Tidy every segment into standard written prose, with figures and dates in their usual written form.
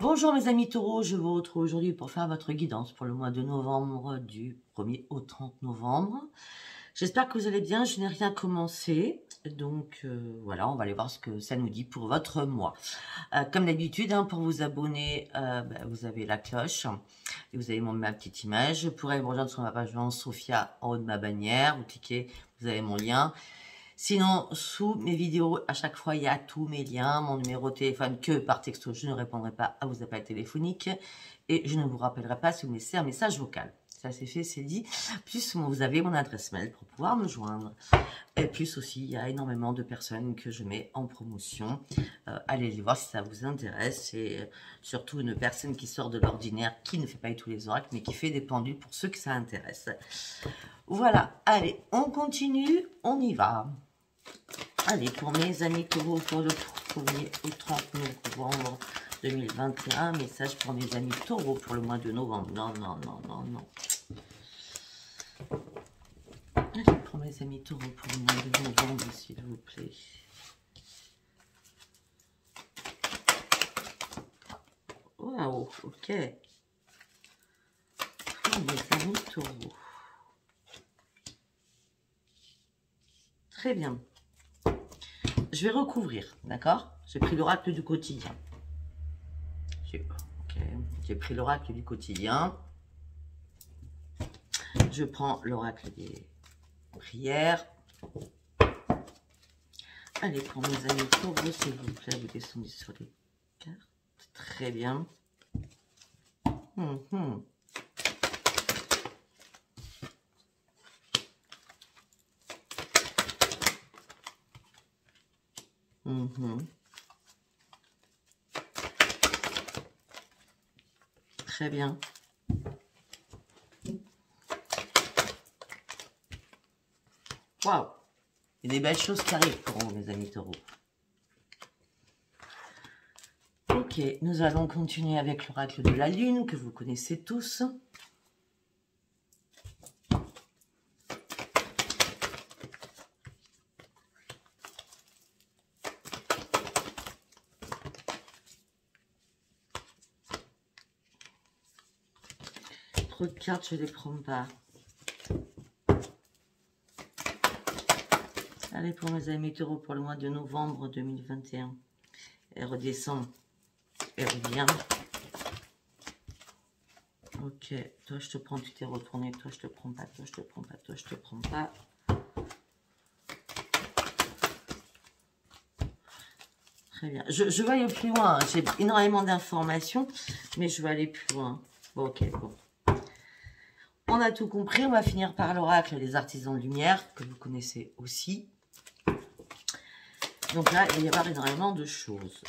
Bonjour mes amis taureaux, je vous retrouve aujourd'hui pour faire votre guidance pour le mois de novembre du 1er au 30 novembre. J'espère que vous allez bien, je n'ai rien commencé, donc voilà, on va aller voir ce que ça nous dit pour votre mois. Comme d'habitude, pour vous abonner, vous avez la cloche et vous avez ma petite image. Vous pourrez me rejoindre sur ma page Vente Sophia en haut de ma bannière, vous cliquez, vous avez mon lien. Sinon, sous mes vidéos, à chaque fois, il y a tous mes liens, mon numéro de téléphone, que par texto, je ne répondrai pas à vos appels téléphoniques. Et je ne vous rappellerai pas si vous me laissez un message vocal. Ça, c'est fait, c'est dit. Plus, vous avez mon adresse mail pour pouvoir me joindre. Et plus aussi, il y a énormément de personnes que je mets en promotion. Allez les voir si ça vous intéresse. C'est surtout une personne qui sort de l'ordinaire, qui ne fait pas tous les oracles, mais qui fait des pendules pour ceux que ça intéresse. Voilà, allez, on continue, on y va. Allez, pour mes amis taureaux, pour le 1er au 30 novembre 2021, message pour mes amis taureaux pour le mois de novembre. Non. Allez, pour mes amis taureaux pour le mois de novembre, s'il vous plaît. Waouh, ok. Pour mes amis taureaux. Très bien. Je vais recouvrir, d'accord? J'ai pris l'oracle du quotidien. J'ai pris l'oracle du quotidien. Je prends l'oracle des prières. Allez, pour mes amis taureaux, s'il vous plaît, vous descendez sur les cartes. Très bien. Très bien. Waouh! Il y a des belles choses qui arrivent pour vous, mes amis taureaux. Ok, nous allons continuer avec l'oracle de la lune, que vous connaissez tous. Trop de cartes, je ne les prends pas. Allez, pour mes amis taureaux, pour le mois de novembre 2021. Elle redescend. Elle revient. Ok, toi je te prends, tu t'es retourné. Toi je te prends pas, toi je te prends pas, toi je te prends pas. Très bien. Je vais aller plus loin. J'ai énormément d'informations, mais je vais aller plus loin. Bon, ok, bon. On a tout compris. On va finir par l'oracle des artisans de lumière, que vous connaissez aussi. Donc là, il va y avoir énormément de choses.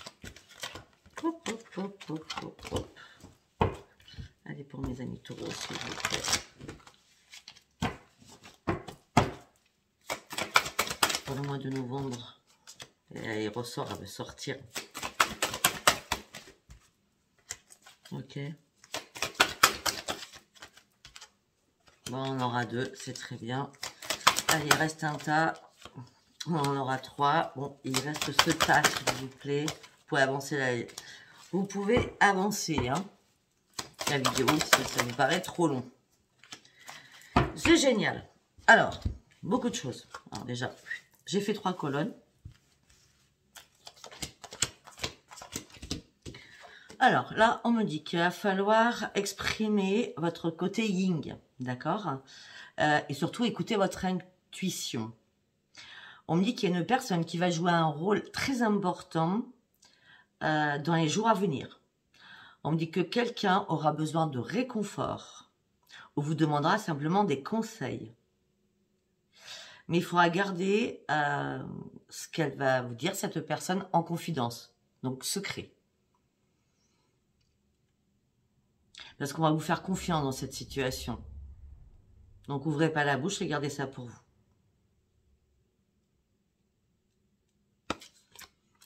Hop, hop, hop, hop, hop, hop. Allez, pour mes amis taureaux, s'il vous plaît. Pour le mois de novembre, il ressort, elle va sortir. Ok. Bon, on aura 2, c'est très bien. Allez, il reste un tas. On en aura 3. Bon, il reste ce tas, s'il vous plaît. Vous pouvez avancer Vous pouvez avancer, la vidéo, si ça vous paraît trop long. C'est génial. Alors, beaucoup de choses. Alors déjà, j'ai fait 3 colonnes. Alors là, on me dit qu'il va falloir exprimer votre côté yin, d'accord? Et surtout, écouter votre intuition. On me dit qu'il y a une personne qui va jouer un rôle très important dans les jours à venir. On me dit que quelqu'un aura besoin de réconfort ou vous demandera simplement des conseils. Mais il faudra garder ce qu'elle va vous dire, cette personne, en confidence, donc secret. Parce qu'on va vous faire confiance dans cette situation. Donc, ouvrez pas la bouche et gardez ça pour vous.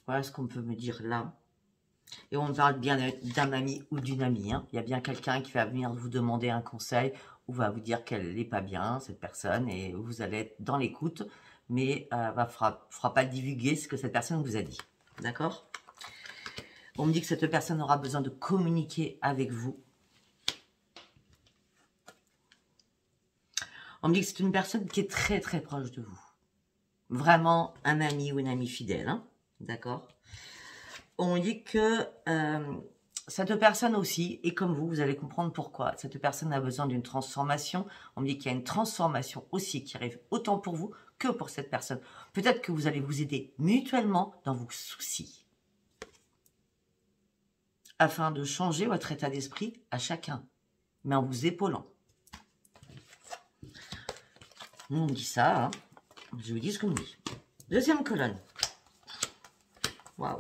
Voilà ce qu'on peut me dire là. Et on parle bien d'un ami ou d'une amie. Il y a bien quelqu'un qui va venir vous demander un conseil ou va vous dire qu'elle n'est pas bien, cette personne, et vous allez être dans l'écoute, mais ne fera pas divulguer ce que cette personne vous a dit. D'accord? On me dit que cette personne aura besoin de communiquer avec vous. On me dit que c'est une personne qui est très très proche de vous. Vraiment un ami ou une amie fidèle. Hein, d'accord? On me dit que cette personne aussi, et comme vous allez comprendre pourquoi. Cette personne a besoin d'une transformation. On me dit qu'il y a une transformation aussi qui arrive autant pour vous que pour cette personne. Peut-être que vous allez vous aider mutuellement dans vos soucis, afin de changer votre état d'esprit à chacun, mais en vous épaulant. On me dit ça, hein. Je vous dis ce qu'on me dit. Deuxième colonne. Waouh.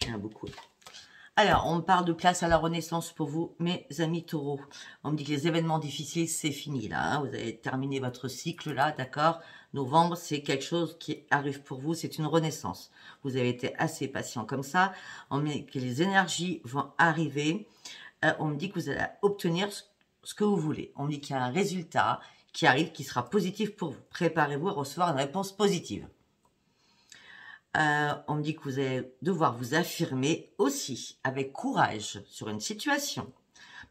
Il y en a beaucoup. Alors, on me parle de place à la renaissance pour vous, mes amis taureaux. On me dit que les événements difficiles, c'est fini là. Hein. Vous avez terminé votre cycle là, d'accord? Novembre, c'est quelque chose qui arrive pour vous, c'est une renaissance. Vous avez été assez patient comme ça. On me dit que les énergies vont arriver. On me dit que vous allez obtenir ce que vous voulez. On me dit qu'il y a un résultat qui arrive, qui sera positif pour vous. Préparez-vous à recevoir une réponse positive. On me dit que vous allez devoir vous affirmer aussi avec courage sur une situation.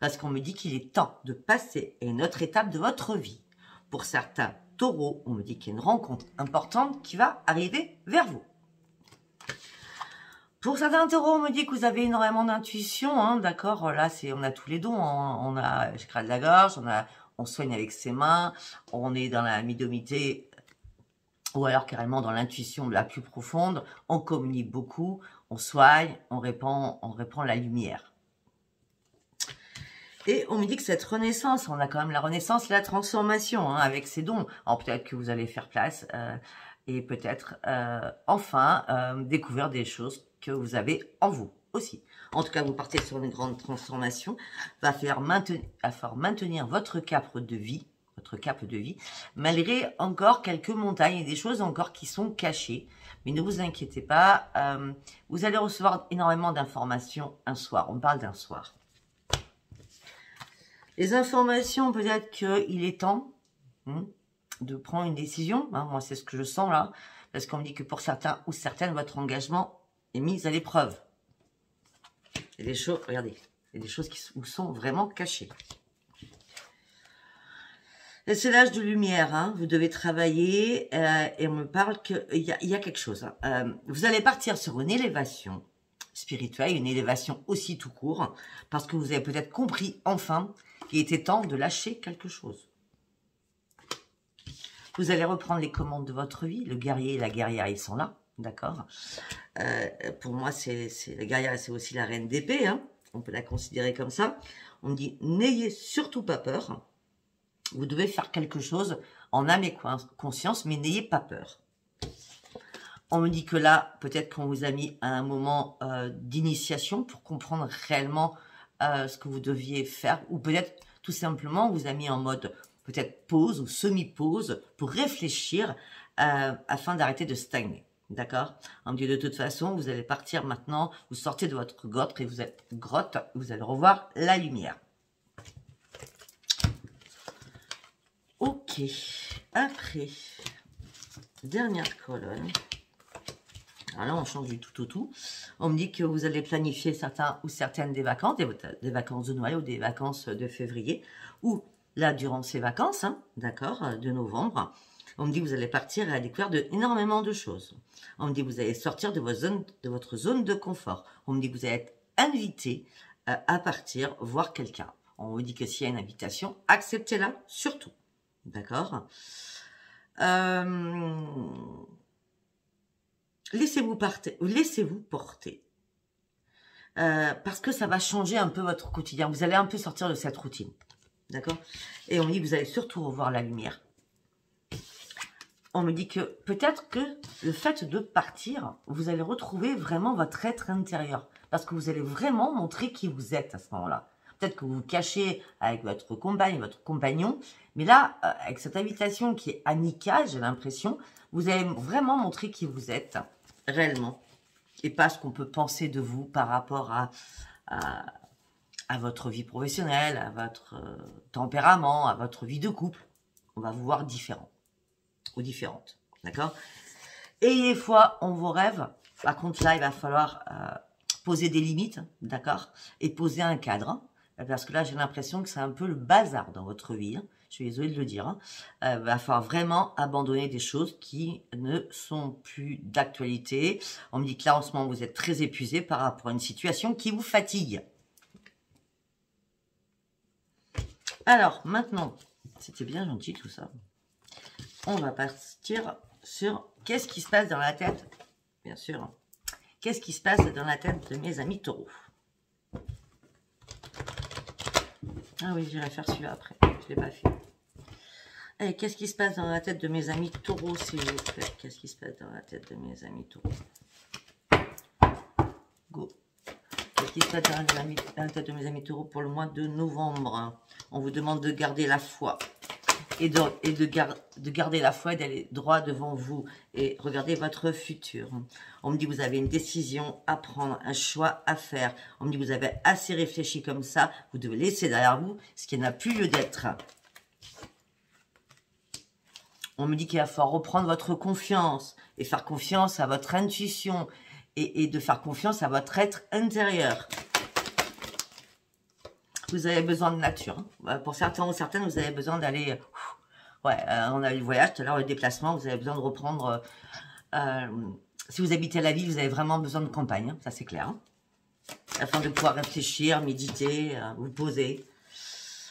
Parce qu'on me dit qu'il est temps de passer à une autre étape de votre vie. Pour certains taureaux, on me dit qu'il y a une rencontre importante qui va arriver vers vous. Pour certains taureaux, on me dit que vous avez énormément d'intuition. Hein, d'accord, là, on a tous les dons. Hein. On a le chakra de la gorge, on soigne avec ses mains, on est dans la médiumnité, ou alors carrément dans l'intuition la plus profonde, on communique beaucoup, on soigne, on répand la lumière. Et on me dit que cette renaissance, on a quand même la renaissance et la transformation, hein, avec ses dons. Alors peut-être que vous allez faire place et peut-être enfin découvrir des choses que vous avez en vous aussi. En tout cas, vous partez sur une grande transformation, va falloir maintenir votre cap de vie, malgré encore quelques montagnes et des choses encore qui sont cachées. Mais ne vous inquiétez pas, vous allez recevoir énormément d'informations un soir. On parle d'un soir. Les informations, peut-être qu'il est temps de prendre une décision. Hein, moi, c'est ce que je sens là. Parce qu'on me dit que pour certains ou certaines, votre engagement est mis à l'épreuve. Il y a des choses, regardez, il y a des choses qui sont vraiment cachées. C'est l'âge de lumière, hein, vous devez travailler et on me parle qu'il y a quelque chose. Hein. Vous allez partir sur une élévation spirituelle, une élévation aussi tout court, parce que vous avez peut-être compris enfin qu'il était temps de lâcher quelque chose. Vous allez reprendre les commandes de votre vie, le guerrier et la guerrière, ils sont là, d'accord. Pour moi, la guerrière, c'est aussi la reine d'épée, hein, on peut la considérer comme ça. On me dit, n'ayez surtout pas peur. Vous devez faire quelque chose en âme et conscience, mais n'ayez pas peur. On me dit que là, peut-être qu'on vous a mis à un moment d'initiation pour comprendre réellement ce que vous deviez faire. Ou peut-être tout simplement, on vous a mis en mode peut-être pause ou semi-pause pour réfléchir afin d'arrêter de stagner. D'accord? On me dit de toute façon, vous allez partir maintenant, vous sortez de votre grotte et vous allez revoir la lumière. Ok, après, dernière colonne. Alors là, on change du tout au tout. On me dit que vous allez planifier certains ou certaines des vacances de Noël ou des vacances de février, ou là, durant ces vacances, hein, d'accord, de novembre, on me dit que vous allez partir à la découverte d'énormément de choses. On me dit que vous allez sortir de votre zone de confort. On me dit que vous allez être invité à partir voir quelqu'un. On vous dit que s'il y a une invitation, acceptez-la surtout. D'accord. Laissez-vous porter. Parce que ça va changer un peu votre quotidien. Vous allez un peu sortir de cette routine. D'accord. Et on me dit que vous allez surtout revoir la lumière. On me dit que peut-être que le fait de partir, vous allez retrouver vraiment votre être intérieur. Parce que vous allez vraiment montrer qui vous êtes à ce moment-là. Peut-être que vous vous cachez avec votre compagne, votre compagnon. Mais là, avec cette invitation qui est amicale, j'ai l'impression, vous allez vraiment montrer qui vous êtes réellement. Et pas ce qu'on peut penser de vous par rapport à votre vie professionnelle, à votre tempérament, à votre vie de couple. On va vous voir différent ou différente. D'accord? Ayez foi en vos rêves. Par contre, là, il va falloir poser des limites, d'accord, et poser un cadre, parce que là, j'ai l'impression que c'est un peu le bazar dans votre vie, hein. Je suis désolée de le dire, hein. Va falloir vraiment abandonner des choses qui ne sont plus d'actualité. On me dit que là, en ce moment, vous êtes très épuisé par rapport à une situation qui vous fatigue. Alors, maintenant, c'était bien gentil tout ça. On va partir sur qu'est-ce qui se passe dans la tête, bien sûr. Qu'est-ce qui se passe dans la tête de mes amis taureaux? Ah oui, j'irai faire celui-là après. Je ne l'ai pas fait. Allez, qu'est-ce qui se passe dans la tête de mes amis taureaux, s'il vous plaît? Qu'est-ce qui se passe dans la tête de mes amis taureaux? Go. Qu'est-ce qui se passe dans la tête de mes amis taureaux pour le mois de novembre? On vous demande de garder la foi. Et de garder la foi et d'aller droit devant vous et regarder votre futur. On me dit que vous avez une décision à prendre, un choix à faire. On me dit que vous avez assez réfléchi comme ça. Vous devez laisser derrière vous ce qui n'a plus lieu d'être. On me dit qu'il va falloir reprendre votre confiance et faire confiance à votre intuition et de faire confiance à votre être intérieur. Vous avez besoin de nature. Pour certains ou certaines, vous avez besoin d'aller... Ouais, on a eu le voyage, tout à l'heure le déplacement, vous avez besoin de reprendre... si vous habitez à la ville, vous avez vraiment besoin de campagne, hein, ça c'est clair. Hein, afin de pouvoir réfléchir, méditer, vous poser.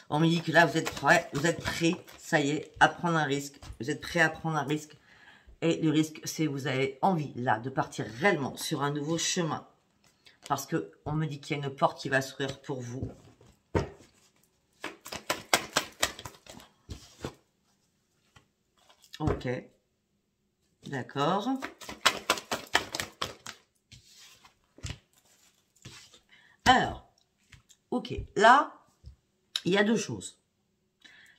On me dit que là, vous êtes prêt, ça y est, à prendre un risque. Vous êtes prêt à prendre un risque. Et le risque, c'est que vous avez envie, là, de partir réellement sur un nouveau chemin. Parce que on me dit qu'il y a une porte qui va s'ouvrir pour vous. Ok. D'accord. Alors, ok. Là, il y a deux choses.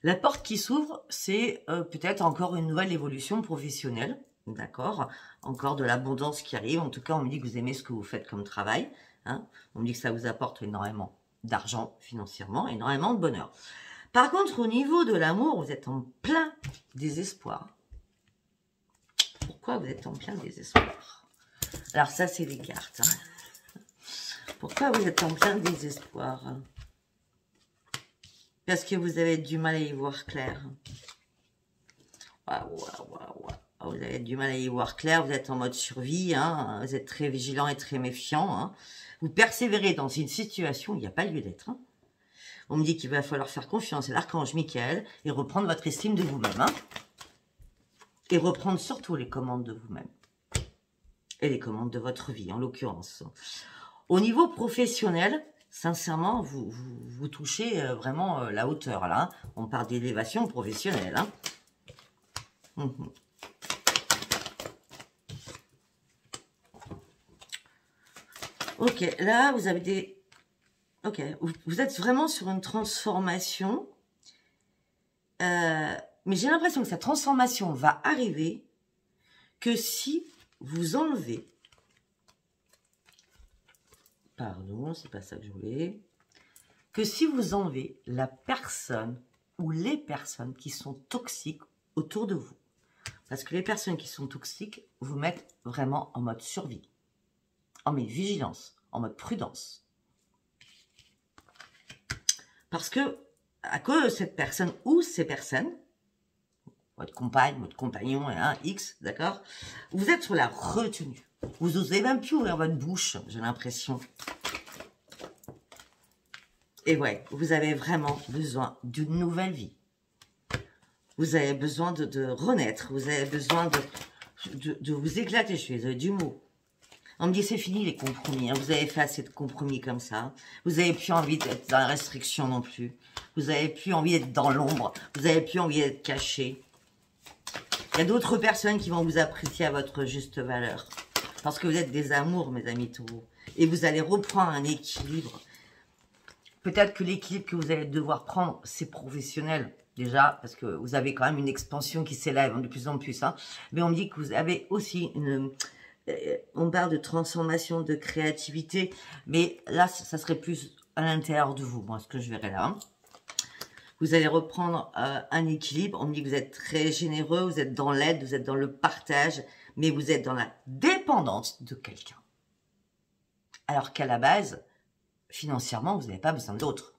La porte qui s'ouvre, c'est peut-être encore une nouvelle évolution professionnelle. D'accord. Encore de l'abondance qui arrive. En tout cas, on me dit que vous aimez ce que vous faites comme travail. Hein. On me dit que ça vous apporte énormément d'argent financièrement, énormément de bonheur. Par contre, au niveau de l'amour, vous êtes en plein désespoir. Pourquoi vous êtes en plein désespoir? Alors ça, c'est les cartes. Hein. Pourquoi vous êtes en plein désespoir? Parce que vous avez du mal à y voir clair. Waouh, waouh, waouh. Vous avez du mal à y voir clair, vous êtes en mode survie, hein. Vous êtes très vigilant et très méfiant. Hein. Vous persévérez dans une situation où il n'y a pas lieu d'être. Hein. On me dit qu'il va falloir faire confiance à l'archange Michael et reprendre votre estime de vous-même. Hein. Et reprendre surtout les commandes de vous-même. Et les commandes de votre vie, en l'occurrence. Au niveau professionnel, sincèrement, vous touchez vraiment la hauteur, là. Hein. On parle d'élévation professionnelle. Hein. Ok, là, vous avez des... Ok, vous êtes vraiment sur une transformation. Mais j'ai l'impression que cette transformation va arriver que si vous enlevez... Pardon, c'est pas ça que je voulais. Que si vous enlevez la personne ou les personnes qui sont toxiques autour de vous. Parce que les personnes qui sont toxiques vous mettent vraiment en mode survie. En mode vigilance, en mode prudence. Parce que, à cause de cette personne ou ces personnes, votre compagne, votre compagnon et un X, d'accord, vous êtes sur la retenue. Vous n'osez même plus ouvrir votre bouche, j'ai l'impression. Et ouais, vous avez vraiment besoin d'une nouvelle vie. Vous avez besoin de renaître. Vous avez besoin de vous éclater. Je suis désolée du mot. On me dit c'est fini les compromis. Hein. Vous avez fait assez de compromis comme ça. Vous n'avez plus envie d'être dans la restriction non plus. Vous n'avez plus envie d'être dans l'ombre. Vous n'avez plus envie d'être caché. Il y a d'autres personnes qui vont vous apprécier à votre juste valeur. Parce que vous êtes des amours, mes amis taureaux. Et vous allez reprendre un équilibre. Peut-être que l'équilibre que vous allez devoir prendre, c'est professionnel. Déjà, parce que vous avez quand même une expansion qui s'élève de plus en plus. Hein. Mais on me dit que vous avez aussi une... on parle de transformation, de créativité. Mais là, ça serait plus à l'intérieur de vous, moi, ce que je verrai là. Hein. Vous allez reprendre un équilibre. On me dit que vous êtes très généreux, vous êtes dans l'aide, vous êtes dans le partage. Mais vous êtes dans la dépendance de quelqu'un. Alors qu'à la base, financièrement, vous n'avez pas besoin de l'autre.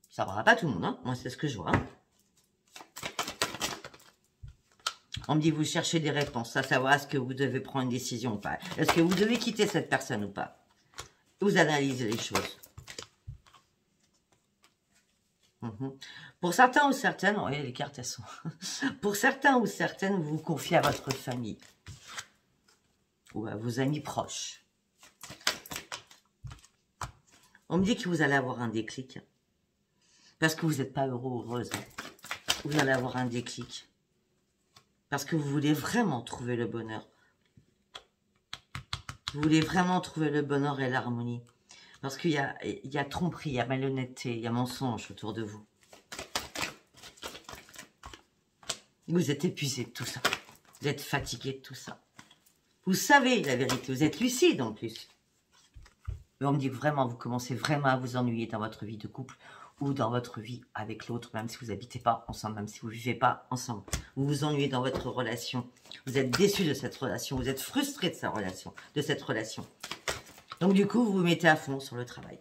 Ça ne va pas tout le monde, hein. Moi, c'est ce que je vois. Hein. On me dit, vous cherchez des réponses, à savoir est-ce que vous devez prendre une décision ou pas. Est-ce que vous devez quitter cette personne ou pas. Vous analysez les choses. Pour certains ou certaines, oui, les cartes, elles sont... Pour certains ou certaines, vous vous confiez à votre famille. Ou à vos amis proches. On me dit que vous allez avoir un déclic. Parce que vous n'êtes pas heureux ou heureuse. Vous allez avoir un déclic. Parce que vous voulez vraiment trouver le bonheur. Vous voulez vraiment trouver le bonheur et l'harmonie. Parce qu'il y a tromperie, il y a malhonnêteté, il y a mensonge autour de vous. Vous êtes épuisé de tout ça. Vous êtes fatigué de tout ça. Vous savez la vérité, vous êtes lucide en plus. Mais on me dit que vraiment, vous commencez vraiment à vous ennuyer dans votre vie de couple ou dans votre vie avec l'autre, même si vous n'habitez pas ensemble, même si vous ne vivez pas ensemble. Vous vous ennuyez dans votre relation. Vous êtes déçu de cette relation. Vous êtes frustré de cette relation. Donc du coup, vous vous mettez à fond sur le travail.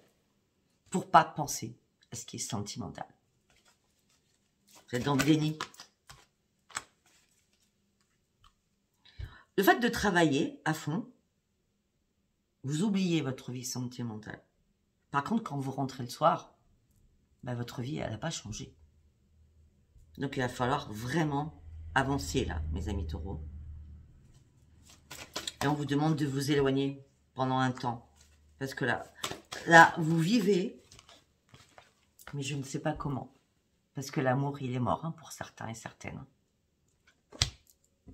Pour pas penser à ce qui est sentimental. Vous êtes dans le déni. Le fait de travailler à fond, vous oubliez votre vie sentimentale. Par contre, quand vous rentrez le soir, ben, votre vie, elle n'a pas changé. Donc, il va falloir vraiment avancer là, mes amis taureaux. Et on vous demande de vous éloigner pendant un temps. Parce que là, vous vivez, mais je ne sais pas comment. Parce que l'amour, il est mort, hein, pour certains et certaines.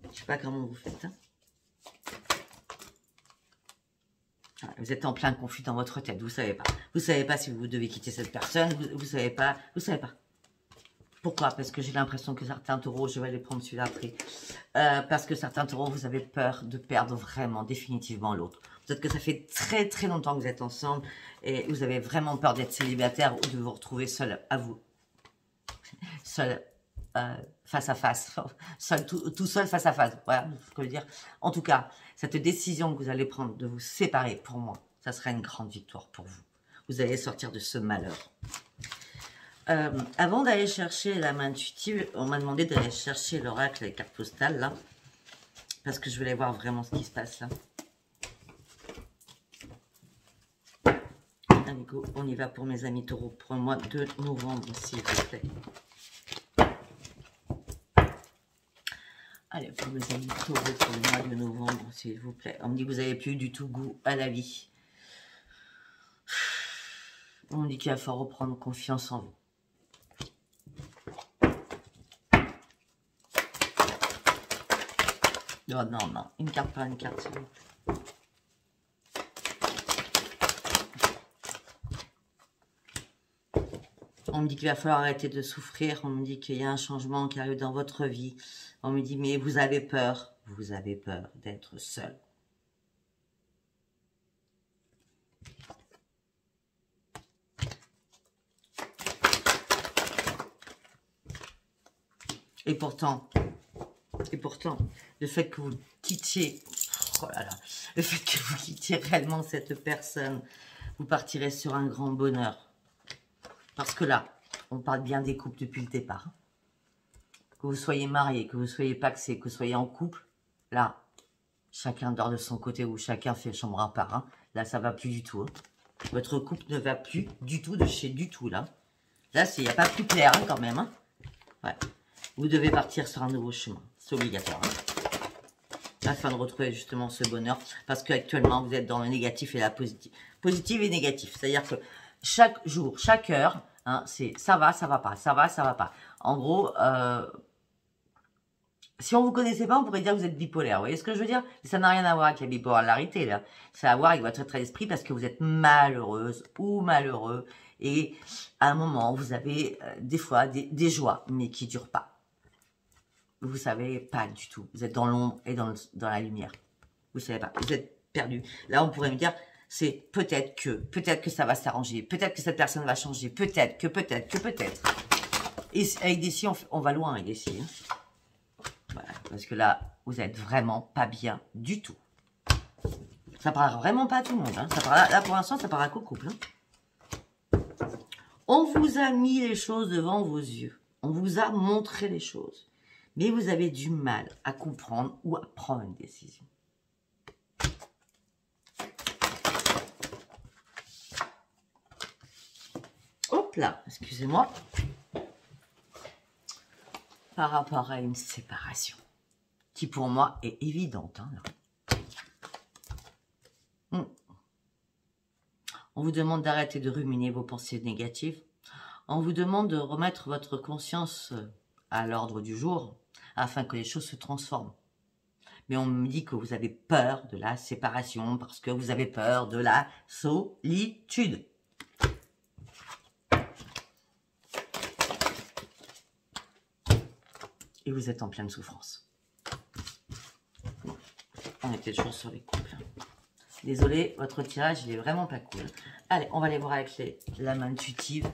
Je ne sais pas comment vous faites, hein. Vous êtes en plein conflit dans votre tête, vous ne savez pas. Vous ne savez pas si vous devez quitter cette personne, vous ne savez pas, Pourquoi? Parce que j'ai l'impression que certains taureaux, je vais les prendre celui-là après, parce que certains taureaux, vous avez peur de perdre vraiment, définitivement l'autre. Peut-être que ça fait très très longtemps que vous êtes ensemble et vous avez vraiment peur d'être célibataire ou de vous retrouver seul à vous. Seul face à face, tout seul face à face, voilà ce que je veux dire. En tout cas, cette décision que vous allez prendre de vous séparer, pour moi, ça sera une grande victoire pour vous. Vous allez sortir de ce malheur. Avant d'aller chercher la main intuitive, on m'a demandé d'aller chercher l'oracle, les cartes postales, là, parce que je voulais voir vraiment ce qui se passe, là. Allez, go, on y va pour mes amis taureaux, pour le mois de novembre, s'il vous plaît. Allez, pour mes amis taureaux, pour le mois de novembre, s'il vous plaît. On me dit que vous n'avez plus du tout goût à la vie. On me dit qu'il va falloir reprendre confiance en vous. Oh non, non, une carte par une carte, s'il vous plaît. On me dit qu'il va falloir arrêter de souffrir. On me dit qu'il y a un changement qui arrive dans votre vie. On me dit, mais vous avez peur d'être seul. Et pourtant, le fait que vous quittiez, oh là là, le fait que vous quittiez réellement cette personne, vous partirez sur un grand bonheur. Parce que là, on parle bien des couples depuis le départ. Que vous soyez marié, que vous soyez paxé, que vous soyez en couple, là, chacun dort de son côté ou chacun fait chambre à part. Hein. Là, ça va plus du tout. Hein. Votre couple ne va plus du tout de chez du tout, là. Là, il n'y a pas plus clair, hein, quand même. Hein. Ouais. Vous devez partir sur un nouveau chemin. C'est obligatoire. Hein. Afin de retrouver justement ce bonheur. Parce qu'actuellement, vous êtes dans le négatif et la positive. Positive et négatif. C'est-à-dire que chaque jour, chaque heure, hein, c'est ça va pas, ça va pas. En gros, si on ne vous connaissait pas, on pourrait dire que vous êtes bipolaire. Vous voyez ce que je veux dire? Ça n'a rien à voir avec la bipolarité, là. Ça a à voir avec votre état d'esprit parce que vous êtes malheureuse ou malheureux. Et à un moment, vous avez des fois des joies, mais qui ne durent pas. Vous ne savez pas du tout. Vous êtes dans l'ombre et dans la lumière. Vous ne savez pas. Vous êtes perdu. Là, on pourrait me dire, c'est peut-être que ça va s'arranger. Peut-être que cette personne va changer. Peut-être. Et avec des si, on va loin avec des si. Hein. Voilà, parce que là, vous êtes vraiment pas bien du tout. Ça parle vraiment pas à tout le monde. Hein. Ça parle, là, pour l'instant, ça parle qu'au couple. Hein. On vous a mis les choses devant vos yeux. On vous a montré les choses. Mais vous avez du mal à comprendre ou à prendre une décision. Hop là, excusez-moi. Par rapport à une séparation, qui pour moi est évidente. Hein, là. On vous demande d'arrêter de ruminer vos pensées négatives. On vous demande de remettre votre conscience à l'ordre du jour, afin que les choses se transforment. Mais on me dit que vous avez peur de la séparation, parce que vous avez peur de la solitude. Et vous êtes en pleine souffrance. Bon, on était toujours sur les couples. Désolée, votre tirage, il est vraiment pas cool. Allez, on va aller voir avec la main intuitive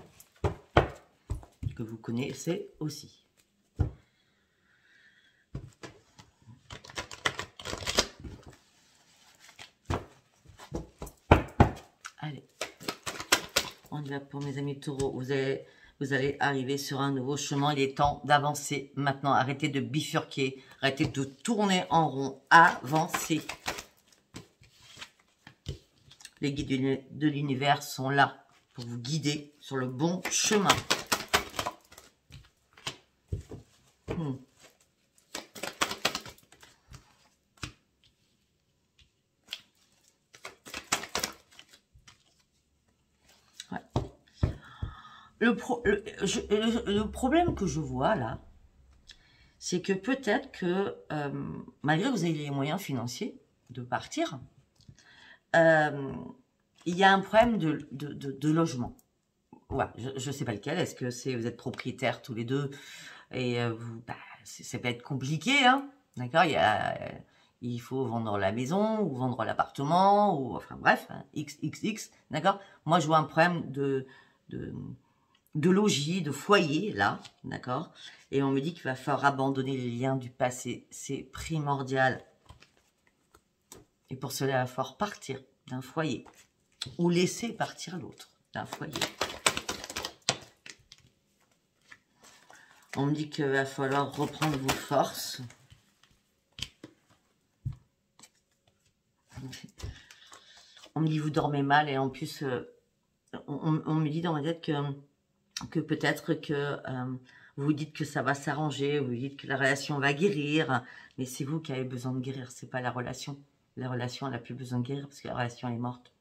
que vous connaissez aussi. Allez, on y va pour mes amis taureaux. Vous allez arriver sur un nouveau chemin. Il est temps d'avancer maintenant. Arrêtez de bifurquer. Arrêtez de tourner en rond. Avancez. Les guides de l'univers sont là pour vous guider sur le bon chemin. Ouais. Le problème que je vois là, c'est que peut-être que malgré que vous ayez les moyens financiers de partir, il y a un problème de logement. Ouais, je ne sais pas lequel. Est-ce que c'est vous êtes propriétaires tous les deux et ça peut être compliqué, hein, d'accord. Il faut vendre la maison ou vendre l'appartement ou enfin bref, hein, XXX, d'accord. Moi, je vois un problème de logis, de foyer là, d'accord. Et on me dit qu'il va falloir abandonner les liens du passé. C'est primordial. Et pour cela, il va falloir partir d'un foyer ou laisser partir l'autre d'un foyer. On me dit qu'il va falloir reprendre vos forces. On me dit que vous dormez mal et en plus, on me dit dans ma tête que peut-être que vous dites que ça va s'arranger, vous dites que la relation va guérir, mais c'est vous qui avez besoin de guérir, c'est pas la relation. La relation, elle n'a plus besoin de guérir parce que la relation est morte.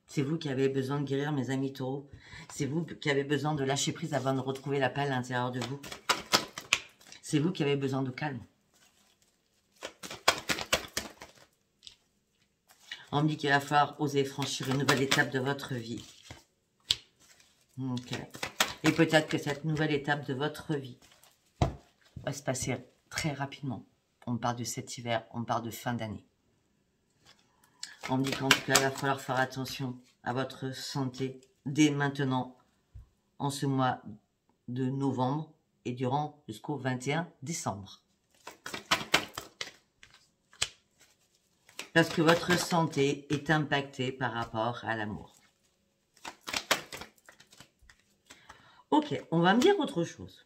C'est vous qui avez besoin de guérir, mes amis taureaux. C'est vous qui avez besoin de lâcher prise avant de retrouver la paix à l'intérieur de vous. C'est vous qui avez besoin de calme. On me dit qu'il va falloir oser franchir une nouvelle étape de votre vie. Ok. Et peut-être que cette nouvelle étape de votre vie va se passer très rapidement. On parle de cet hiver, on parle de fin d'année. On me dit qu'en tout cas, il va falloir faire attention à votre santé dès maintenant, en ce mois de novembre et durant jusqu'au 21 décembre. Parce que votre santé est impactée par rapport à l'amour. Ok, on va me dire autre chose.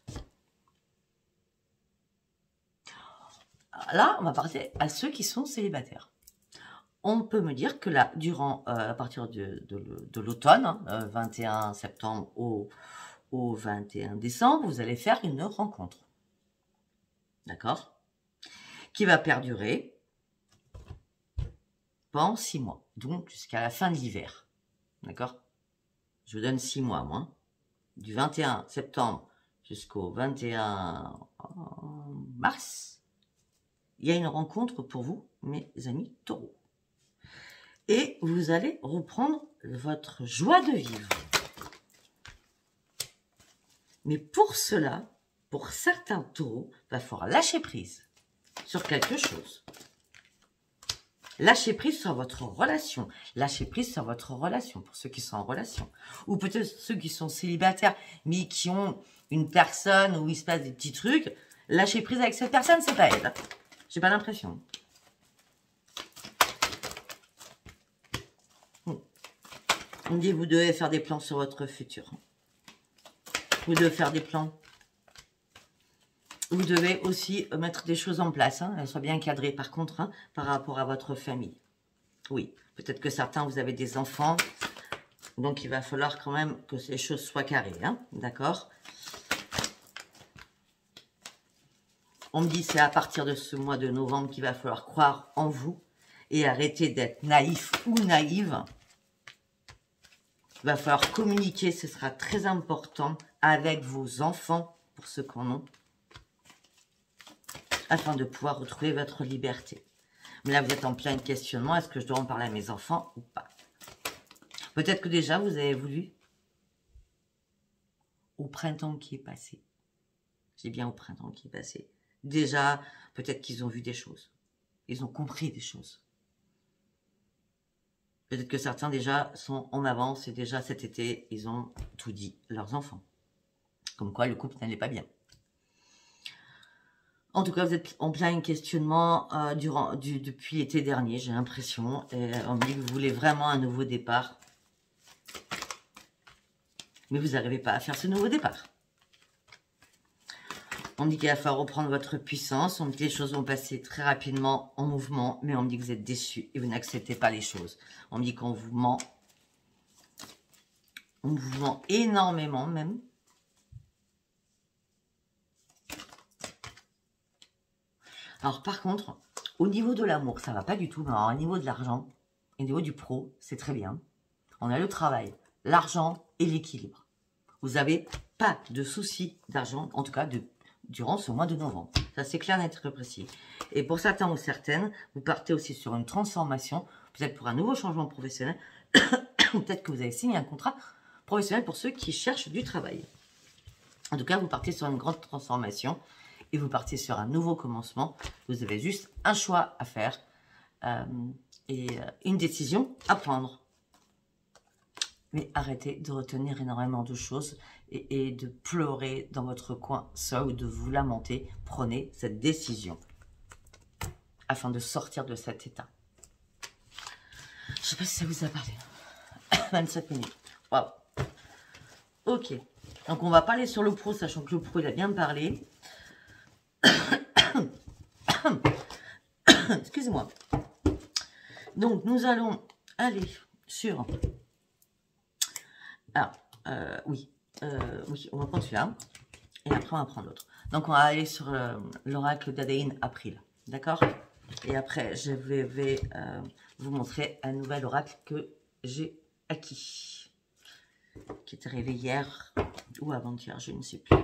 Là, on va parler à ceux qui sont célibataires. On peut me dire que là, durant, à partir de l'automne, hein, 21 septembre au 21 décembre, vous allez faire une rencontre. D'accord? Qui va perdurer pendant 6 mois. Donc, jusqu'à la fin de l'hiver. D'accord? Je vous donne 6 mois, moi. Du 21 septembre jusqu'au 21 mars. Il y a une rencontre pour vous, mes amis taureaux. Et vous allez reprendre votre joie de vivre. Mais pour cela, pour certains taureaux, il va falloir lâcher prise sur quelque chose. Lâchez prise sur votre relation. Lâchez prise sur votre relation pour ceux qui sont en relation. Ou peut-être ceux qui sont célibataires, mais qui ont une personne où il se passe des petits trucs. Lâchez prise avec cette personne, c'est pas elle. J'ai pas l'impression. On me dit, vous devez faire des plans sur votre futur. Vous devez faire des plans. Vous devez aussi mettre des choses en place. Elles soient bien cadrées, par contre, par rapport à votre famille. Oui, peut-être que certains, vous avez des enfants. Donc, il va falloir quand même que ces choses soient carrées. D'accord? On me dit, c'est à partir de ce mois de novembre qu'il va falloir croire en vous et arrêter d'être naïf ou naïve. Il va falloir communiquer, ce sera très important avec vos enfants, pour ceux qui en ont, afin de pouvoir retrouver votre liberté. Mais là, vous êtes en plein questionnement, est-ce que je dois en parler à mes enfants ou pas? Peut-être que déjà, vous avez voulu, au printemps qui est passé, j'ai bien au printemps qui est passé, déjà, peut-être qu'ils ont vu des choses, ils ont compris des choses. Peut-être que certains déjà sont en avance et déjà cet été, ils ont tout dit, leurs enfants. Comme quoi le couple n'allait pas bien. En tout cas, vous êtes en plein questionnement depuis l'été dernier, j'ai l'impression. Et on me dit que vous voulez vraiment un nouveau départ. Mais vous n'arrivez pas à faire ce nouveau départ. On me dit qu'il va falloir reprendre votre puissance. On me dit que les choses vont passer très rapidement en mouvement. Mais on me dit que vous êtes déçus et vous n'acceptez pas les choses. On me dit qu'on vous ment. On vous ment énormément même. Alors par contre, au niveau de l'amour, ça va pas du tout. Mais alors, au niveau de l'argent, au niveau du pro, c'est très bien. On a le travail, l'argent et l'équilibre. Vous n'avez pas de soucis d'argent, en tout cas durant ce mois de novembre. Ça, c'est clair, net, très précis. Et pour certains ou certaines, vous partez aussi sur une transformation, peut-être pour un nouveau changement professionnel, peut-être que vous avez signé un contrat professionnel pour ceux qui cherchent du travail. En tout cas, vous partez sur une grande transformation et vous partez sur un nouveau commencement. Vous avez juste un choix à faire et une décision à prendre. Mais arrêtez de retenir énormément de choses et de pleurer dans votre coin seul ou de vous lamenter. Prenez cette décision afin de sortir de cet état. Je ne sais pas si ça vous a parlé. 27 minutes. Waouh. Ok. Donc, on va parler sur le pro, sachant que le pro, il a bien parlé. Excusez-moi. Donc, nous allons aller sur... Alors, oui, on va prendre celui-là. Et après, on va prendre l'autre. Donc, on va aller sur l'oracle d'Adéine April. D'accord? Et après, je vais vous montrer un nouvel oracle que j'ai acquis. Qui est arrivé hier ou avant-hier, je ne sais plus.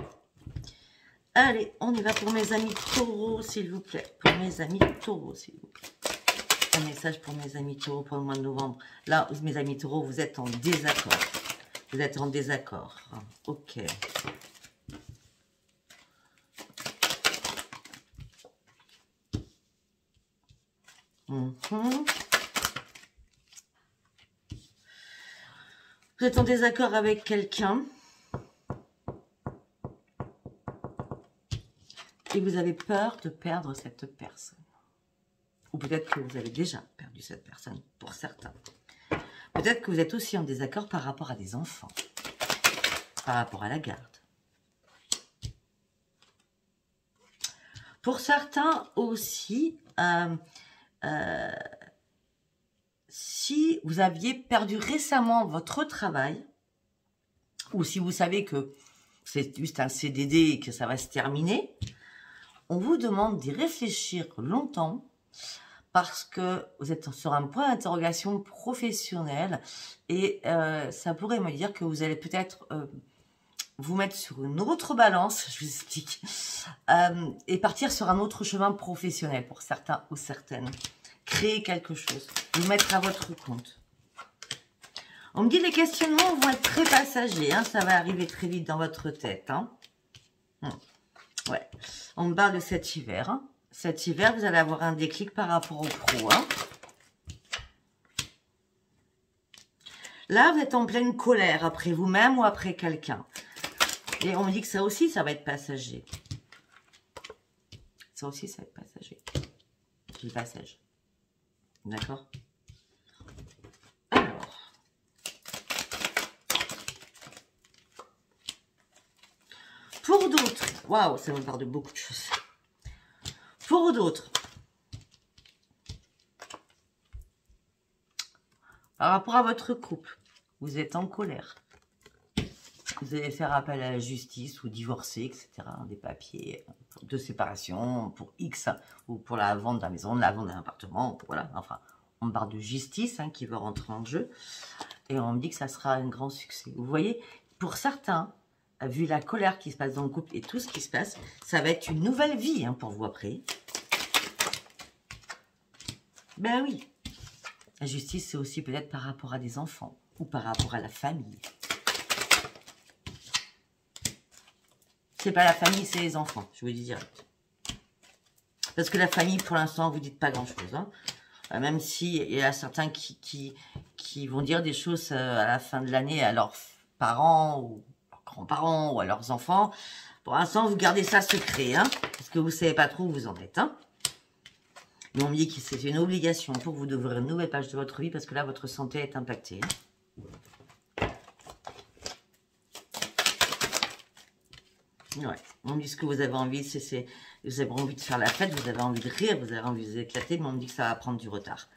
Allez, on y va pour mes amis taureaux, s'il vous plaît. Pour mes amis taureaux, s'il vous plaît. Un message pour mes amis taureaux pour le mois de novembre. Là, mes amis taureaux, vous êtes en désaccord. Vous êtes en désaccord. Ok. Vous êtes en désaccord avec quelqu'un. Et vous avez peur de perdre cette personne. Ou peut-être que vous avez déjà perdu cette personne, pour certains. Peut-être que vous êtes aussi en désaccord par rapport à des enfants. Par rapport à la garde. Pour certains aussi, si vous aviez perdu récemment votre travail, ou si vous savez que c'est juste un CDD et que ça va se terminer, on vous demande d'y réfléchir longtemps parce que vous êtes sur un point d'interrogation professionnel et ça pourrait me dire que vous allez peut-être vous mettre sur une autre balance, je vous explique, et partir sur un autre chemin professionnel pour certains ou certaines. Créer quelque chose, vous mettre à votre compte. On me dit les questionnements vont être très passagers, hein, ça va arriver très vite dans votre tête. Hein. Ouais. On me parle de cet hiver. Hein. Cet hiver, vous allez avoir un déclic par rapport au pro. Hein. Là, vous êtes en pleine colère après vous-même ou après quelqu'un. Et on me dit que ça aussi, ça va être passager. Ça aussi, ça va être passager. C'est le passage. D'accord? Alors. Pour d'autres, waouh, ça me parle de beaucoup de choses. Pour d'autres, par rapport à votre couple, vous êtes en colère. Vous allez faire appel à la justice ou divorcer, etc. Des papiers de séparation pour X ou pour la vente de la maison, la vente d'un appartement. Voilà, enfin, on me parle de justice qui va rentrer en jeu. Et on me dit que ça sera un grand succès. Vous voyez, pour certains, vu la colère qui se passe dans le couple et tout ce qui se passe, ça va être une nouvelle vie pour vous après. Ben oui. La justice, c'est aussi peut-être par rapport à des enfants ou par rapport à la famille. C'est pas la famille, c'est les enfants, je vous dis direct. Parce que la famille, pour l'instant, vous dites pas grand-chose. Même s'il y a certains qui vont dire des choses à la fin de l'année à leurs parents ou leurs grands-parents ou à leurs enfants. Pour l'instant, vous gardez ça secret, parce que vous savez pas trop où vous en êtes. Mais on me dit que c'est une obligation pour vous d'ouvrir une nouvelle page de votre vie parce que là, votre santé est impactée. Ouais, on me dit ce que vous avez envie, vous avez envie de faire la fête, vous avez envie de rire, vous avez envie de vous éclater, mais on me dit que ça va prendre du retard.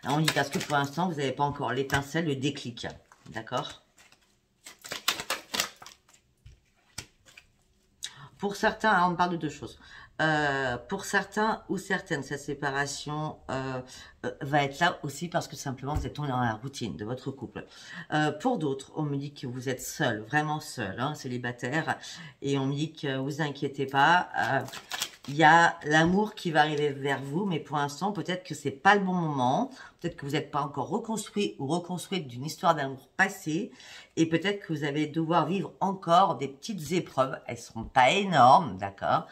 Alors on me dit parce que pour l'instant, vous n'avez pas encore l'étincelle, le déclic. D'accord? Pour certains, on me parle de deux choses. Pour certains ou certaines, cette séparation va être là aussi parce que simplement vous êtes tombé dans la routine de votre couple. Pour d'autres, on me dit que vous êtes seul, vraiment seul, célibataire, et on me dit que vous inquiétez pas, il y a l'amour qui va arriver vers vous, mais pour l'instant, peut-être que c'est pas le bon moment, peut-être que vous n'êtes pas encore reconstruit ou reconstruite d'une histoire d'amour passée, et peut-être que vous allez devoir vivre encore des petites épreuves, elles seront pas énormes, d'accord,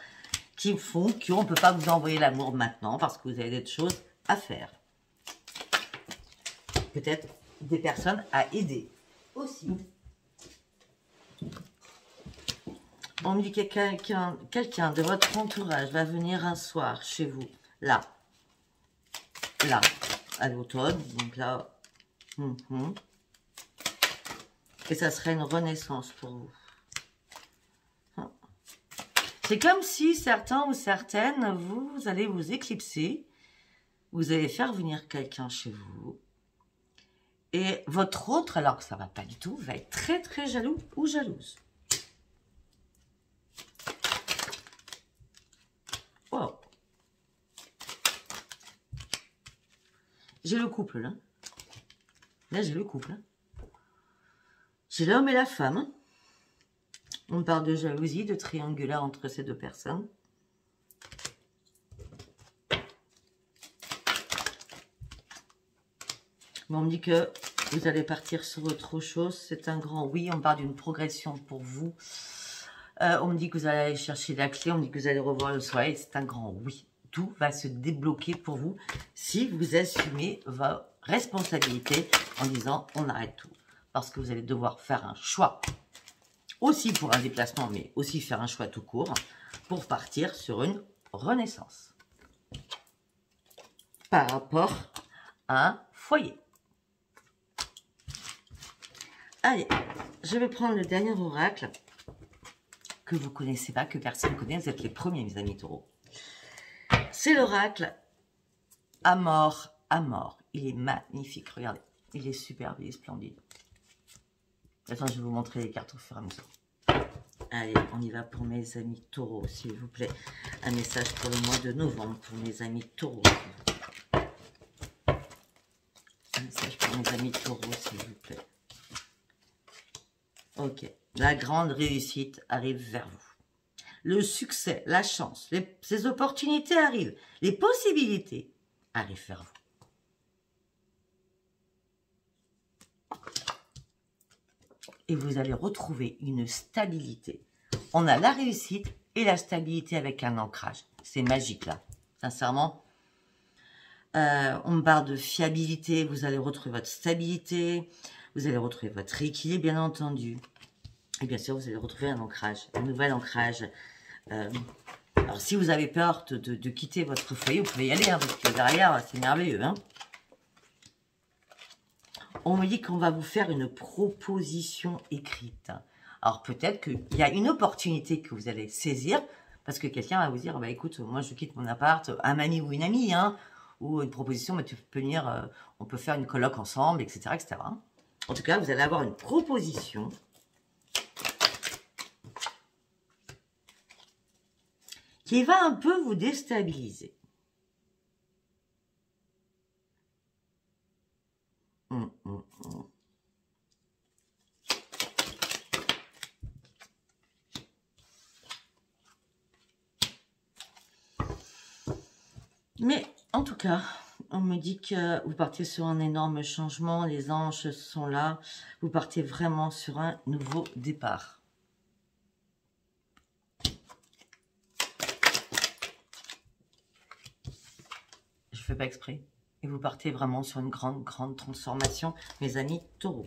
qui font qu'on ne peut pas vous envoyer l'amour maintenant parce que vous avez des choses à faire. Peut-être des personnes à aider aussi. On me dit que quelqu'un de votre entourage va venir un soir chez vous, là, à l'automne, donc là, et ça serait une renaissance pour vous. C'est comme si certains ou certaines, vous allez vous éclipser, vous allez faire venir quelqu'un chez vous, et votre autre, alors que ça ne va pas du tout, va être très très jaloux ou jalouse. Wow. J'ai le couple là. Là j'ai le couple. J'ai l'homme et la femme. On parle de jalousie, de triangulaire entre ces deux personnes. Mais on me dit que vous allez partir sur autre chose. C'est un grand oui. On parle d'une progression pour vous. On me dit que vous allez aller chercher la clé. On me dit que vous allez revoir le soleil. C'est un grand oui. Tout va se débloquer pour vous si vous assumez vos responsabilités en disant on arrête tout. Parce que vous allez devoir faire un choix. Aussi pour un déplacement, mais aussi faire un choix tout court pour partir sur une renaissance. Par rapport à un foyer. Allez, je vais prendre le dernier oracle que vous ne connaissez pas, que personne ne connaît. Vous êtes les premiers, mes amis taureaux. C'est l'oracle Amor, Amor. Il est magnifique, regardez. Il est superbe, il est splendide. Attends, je vais vous montrer les cartes au fur et à mesure. Allez, on y va pour mes amis taureaux, s'il vous plaît. Un message pour le mois de novembre, pour mes amis taureaux. Un message pour mes amis taureaux, s'il vous plaît. Ok. La grande réussite arrive vers vous. Le succès, la chance, ces opportunités arrivent. Les possibilités arrivent vers vous. Et vous allez retrouver une stabilité. On a la réussite et la stabilité avec un ancrage. C'est magique là. Sincèrement, on me parle de fiabilité. Vous allez retrouver votre stabilité. Vous allez retrouver votre équilibre, bien entendu. Et bien sûr, vous allez retrouver un ancrage, un nouvel ancrage. Alors, si vous avez peur de quitter votre foyer, vous pouvez y aller, parce que derrière, c'est merveilleux. On me dit qu'on va vous faire une proposition écrite. Alors peut-être qu'il y a une opportunité que vous allez saisir, parce que quelqu'un va vous dire, bah écoute, moi je quitte mon appart, un ami ou une amie, hein, ou une proposition, mais tu peux venir, on peut faire une coloc ensemble, etc., etc. En tout cas, vous allez avoir une proposition qui va un peu vous déstabiliser. Mais en tout cas, on me dit que vous partez sur un énorme changement, les anges sont là, vous partez vraiment sur un nouveau départ. Je ne fais pas exprès. Et vous partez vraiment sur une grande, grande transformation, mes amis taureaux.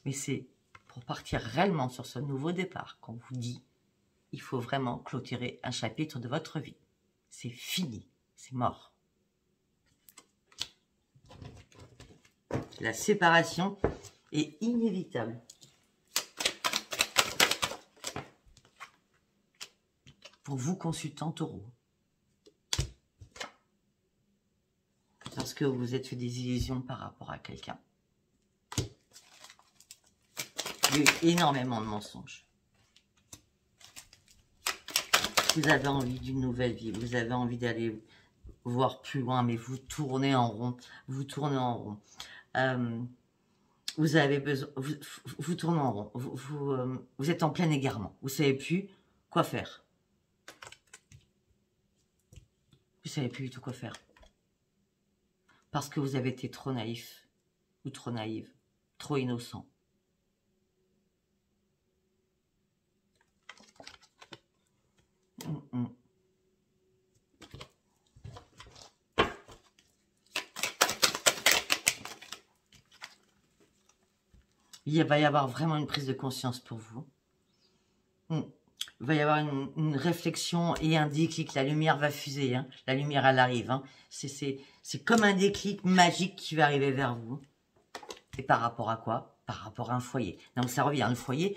Mais c'est pour partir réellement sur ce nouveau départ qu'on vous dit, il faut vraiment clôturer un chapitre de votre vie. C'est fini, c'est mort. La séparation est inévitable. Pour vous, consultants taureaux. Parce que vous êtes fait des illusions par rapport à quelqu'un. Il y a eu énormément de mensonges. Vous avez envie d'une nouvelle vie, vous avez envie d'aller voir plus loin, mais vous tournez en rond, vous tournez en rond. Vous avez besoin, vous tournez en rond, vous êtes en plein égarement, vous ne savez plus quoi faire. Vous ne savez plus du tout quoi faire. Parce que vous avez été trop naïf, ou trop naïve, trop innocent. Il va y avoir vraiment une prise de conscience pour vous. Il va y avoir une réflexion et un déclic. La lumière va fuser. Hein. La lumière, elle arrive. Hein. C'est comme un déclic magique qui va arriver vers vous. Et par rapport à quoi? Par rapport à un foyer. Donc ça revient, le foyer.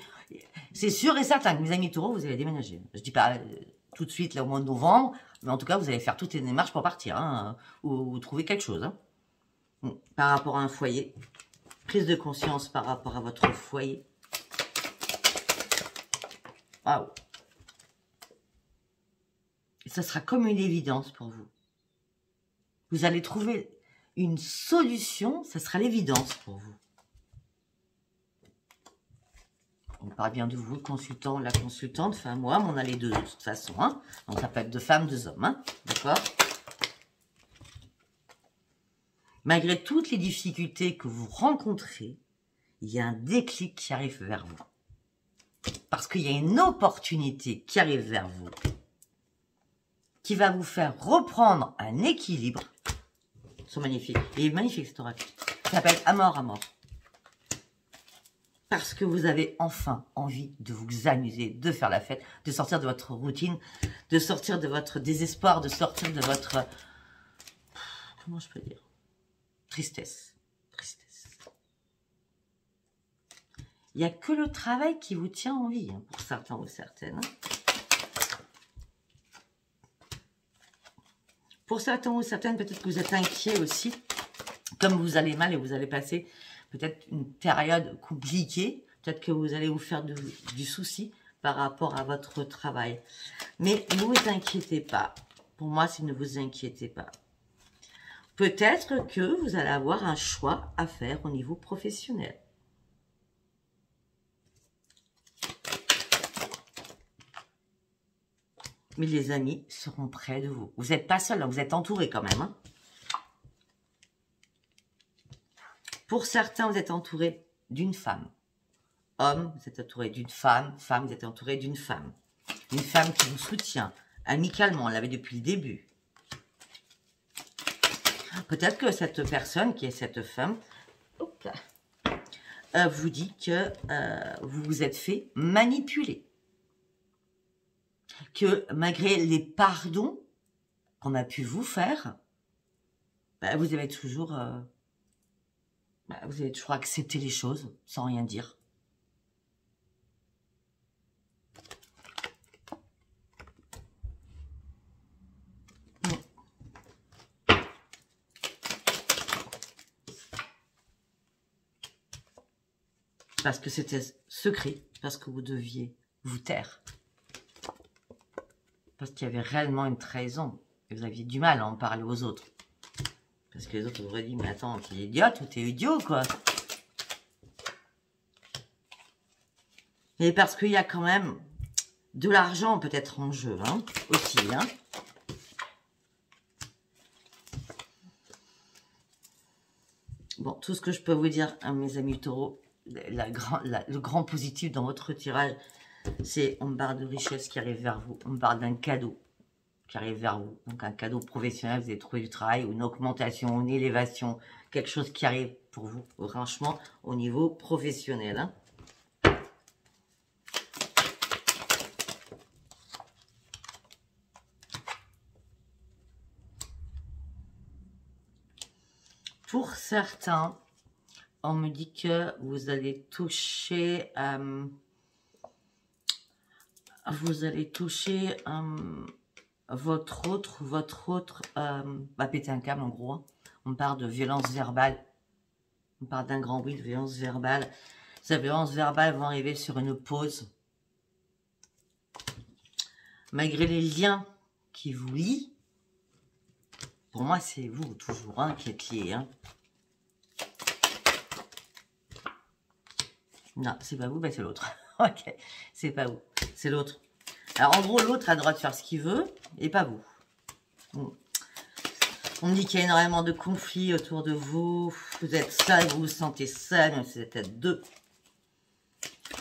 C'est sûr et certain que mes amis taureaux, vous allez déménager. Je ne dis pas tout de suite, là, au mois de novembre. Mais en tout cas, vous allez faire toutes les démarches pour partir. Hein, ou trouver quelque chose. Hein. Par rapport à un foyer. Prise de conscience par rapport à votre foyer. Waouh. Et ça sera comme une évidence pour vous. Vous allez trouver une solution, ça sera l'évidence pour vous. On parle bien de vous, le consultant, la consultante, enfin moi, mais on a les deux de toute façon. Hein. Donc ça peut être deux femmes, deux hommes. Hein. D'accord? Malgré toutes les difficultés que vous rencontrez, il y a un déclic qui arrive vers vous. Parce qu'il y a une opportunité qui arrive vers vous, qui va vous faire reprendre un équilibre. Ils sont magnifiques. Il est magnifique cet oracle. Ça s'appelle Amor, Amor. Parce que vous avez enfin envie de vous amuser, de faire la fête, de sortir de votre routine, de sortir de votre désespoir, de sortir de votre... Comment je peux dire? Tristesse. Tristesse. Il n'y a que le travail qui vous tient en vie, hein, pour certains ou certaines. Pour certains ou certaines, peut-être que vous êtes inquiets aussi, comme vous allez mal et vous allez passer peut-être une période compliquée, peut-être que vous allez vous faire du souci par rapport à votre travail. Mais ne vous inquiétez pas. Pour moi, c'est ne vous inquiétez pas. Peut-être que vous allez avoir un choix à faire au niveau professionnel. Mais les amis seront près de vous. Vous n'êtes pas seul, vous êtes entouré quand même. Hein. Pour certains, vous êtes entouré d'une femme. Homme, vous êtes entouré d'une femme. Femme, vous êtes entouré d'une femme. Une femme qui vous soutient amicalement, on l'avait depuis le début. Peut-être que cette personne, qui est cette femme, hop là, vous dit que vous vous êtes fait manipuler. Que malgré les pardons qu'on a pu vous faire, bah, vous avez toujours Vous allez toujours accepter les choses sans rien dire. Parce que c'était secret, parce que vous deviez vous taire. Parce qu'il y avait réellement une trahison. Et vous aviez du mal à en parler aux autres. Parce que les autres vous auraient dit, mais attends, t'es idiote ou t'es idiot, quoi. Et parce qu'il y a quand même de l'argent peut-être en jeu, hein, aussi, hein. Bon, tout ce que je peux vous dire, hein, mes amis taureaux, le grand positif dans votre tirage, c'est on me parle de richesse qui arrive vers vous, on me parle d'un cadeau qui arrive vers vous, donc un cadeau professionnel, vous avez trouvé du travail, ou une augmentation, une élévation, quelque chose qui arrive pour vous, franchement, au niveau professionnel, hein. Pour certains, on me dit que vous allez toucher, votre autre va péter un câble en gros. Hein. On parle de violence verbale, on parle d'un grand bruit de violence verbale. Ces violences verbales vont arriver sur une pause. Malgré les liens qui vous lient, pour moi c'est vous toujours hein, qui êtes liés. Hein. Non, c'est pas vous, ben c'est l'autre. Ok, c'est pas vous, c'est l'autre. Alors en gros, l'autre a le droit de faire ce qu'il veut, et pas vous. On me dit qu'il y a énormément de conflits autour de vous. Vous êtes seul, vous vous sentez seul, même si vous êtes peut-être deux.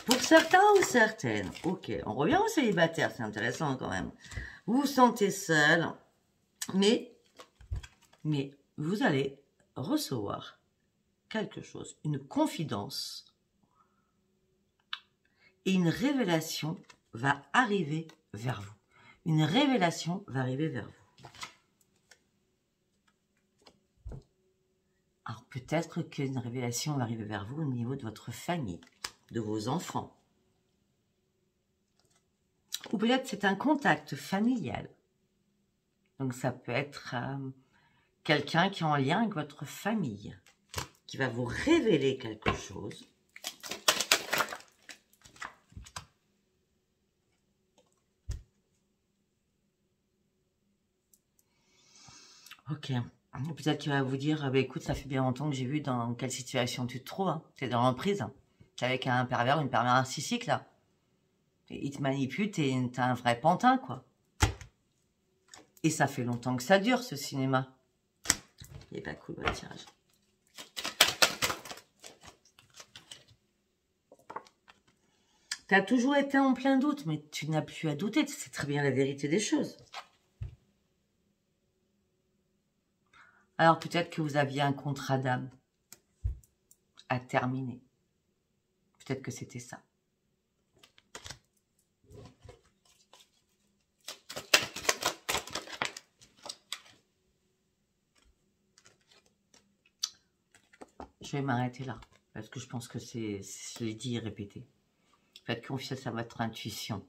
Pour certains ou certaines, ok, on revient aux célibataires, c'est intéressant quand même. Vous vous sentez seul, mais vous allez recevoir quelque chose, une confidence. Et une révélation va arriver vers vous. Une révélation va arriver vers vous. Alors peut-être qu'une révélation va arriver vers vous au niveau de votre famille, de vos enfants. Ou peut-être c'est un contact familial. Donc ça peut être quelqu'un qui est en lien avec votre famille, qui va vous révéler quelque chose. Ok. Peut-être qu'il va vous dire, bah, écoute, ça fait bien longtemps que j'ai vu dans quelle situation tu te trouves. Hein. Tu es dans l'emprise. Tu es avec un pervers, une pervers narcissique, là. Il te manipule, t'es un vrai pantin, quoi. Et ça fait longtemps que ça dure, ce cinéma. Il est pas cool, votre tirage. Tu as toujours été en plein doute, mais tu n'as plus à douter. Tu sais très bien la vérité des choses. Alors peut-être que vous aviez un contrat d'âme à terminer. Peut-être que c'était ça. Je vais m'arrêter là, parce que je pense que c'est, je l'ai dit et répété. Faites confiance à votre intuition.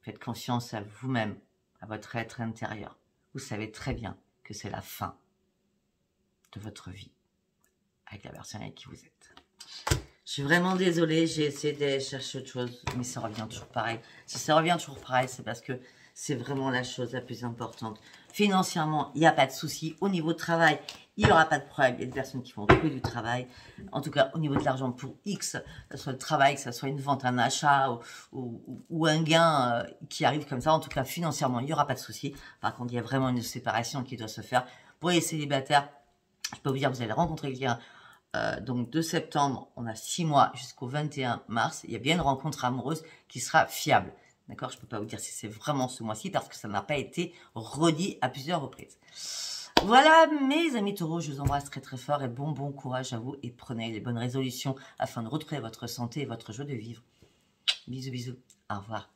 Faites confiance à vous-même, à votre être intérieur. Vous savez très bien que c'est la fin de votre vie avec la personne avec qui vous êtes. Je suis vraiment désolée, j'ai essayé de chercher autre chose, mais ça revient toujours pareil. Si ça revient toujours pareil, c'est parce que c'est vraiment la chose la plus importante. Financièrement, il n'y a pas de souci. Au niveau de travail, il n'y aura pas de problème. Il y a des personnes qui vont trouver du travail. En tout cas, au niveau de l'argent pour X, que ce soit le travail, que ce soit une vente, un achat ou un gain qui arrive comme ça. En tout cas, financièrement, il n'y aura pas de souci. Par contre, il y a vraiment une séparation qui doit se faire. Pour les célibataires, je peux vous dire, vous allez rencontrer quelqu'un. Donc de septembre, on a 6 mois jusqu'au 21 mars. Il y a bien une rencontre amoureuse qui sera fiable. D'accord? Je ne peux pas vous dire si c'est vraiment ce mois-ci parce que ça n'a pas été redit à plusieurs reprises. Voilà mes amis taureaux, je vous embrasse très très fort et bon courage à vous et prenez les bonnes résolutions afin de retrouver votre santé et votre joie de vivre. Bisous bisous, au revoir.